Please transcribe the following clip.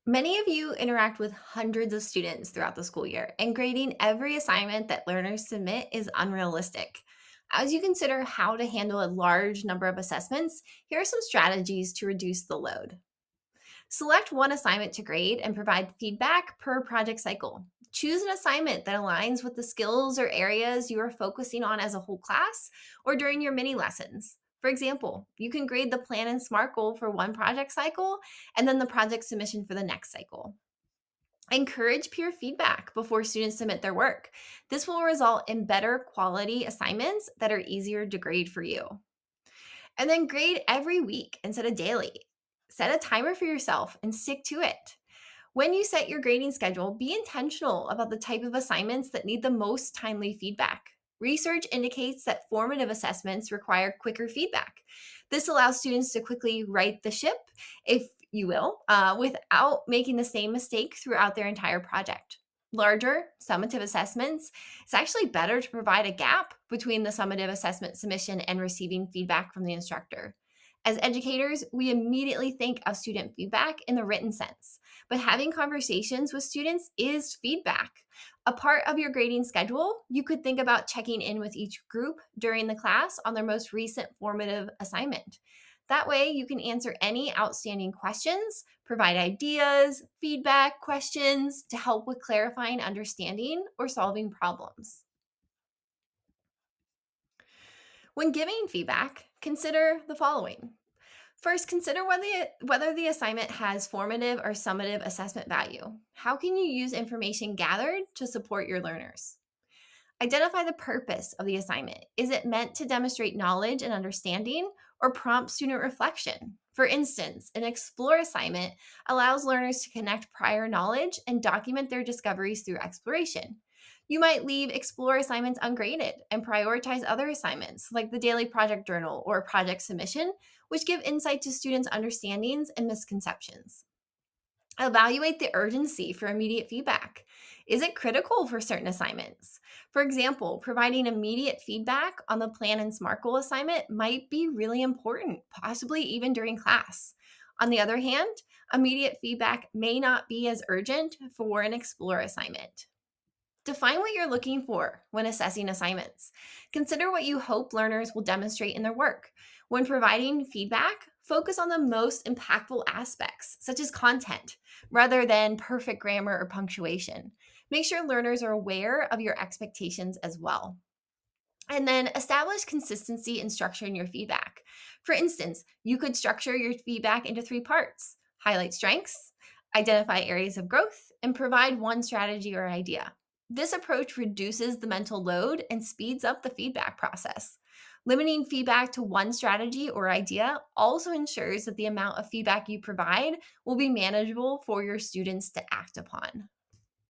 Many of you interact with hundreds of students throughout the school year, and grading every assignment that learners submit is unrealistic. As you consider how to handle a large number of assessments, here are some strategies to reduce the load. Select one assignment to grade and provide feedback per project cycle. Choose an assignment that aligns with the skills or areas you are focusing on as a whole class or during your mini lessons. For example, you can grade the plan and SMART goal for one project cycle and then the project submission for the next cycle. Encourage peer feedback before students submit their work. This will result in better quality assignments that are easier to grade for you. And then grade every week instead of daily. Set a timer for yourself and stick to it. When you set your grading schedule, be intentional about the type of assignments that need the most timely feedback. Research indicates that formative assessments require quicker feedback. This allows students to quickly right the ship, if you will, without making the same mistake throughout their entire project. Larger summative assessments, it's actually better to provide a gap between the summative assessment submission and receiving feedback from the instructor. As educators, we immediately think of student feedback in the written sense, but having conversations with students is feedback. A part of your grading schedule, you could think about checking in with each group during the class on their most recent formative assignment. That way, you can answer any outstanding questions, provide ideas, feedback, questions to help with clarifying understanding or solving problems. When giving feedback, consider the following. First, consider whether the assignment has formative or summative assessment value. How can you use information gathered to support your learners? Identify the purpose of the assignment. Is it meant to demonstrate knowledge and understanding or prompt student reflection? For instance, an explore assignment allows learners to connect prior knowledge and document their discoveries through exploration. You might leave explore assignments ungraded and prioritize other assignments like the daily project journal or project submission, which give insight to students' understandings and misconceptions. Evaluate the urgency for immediate feedback. Is it critical for certain assignments? For example, providing immediate feedback on the Plan and SMART goal assignment might be really important, possibly even during class. On the other hand, immediate feedback may not be as urgent for an Explore assignment. Define what you're looking for when assessing assignments. Consider what you hope learners will demonstrate in their work. When providing feedback, focus on the most impactful aspects, such as content, rather than perfect grammar or punctuation. Make sure learners are aware of your expectations as well. And then establish consistency and structure in your feedback. For instance, you could structure your feedback into three parts: highlight strengths, identify areas of growth, and provide one strategy or idea. This approach reduces the mental load and speeds up the feedback process. Limiting feedback to one strategy or idea also ensures that the amount of feedback you provide will be manageable for your students to act upon.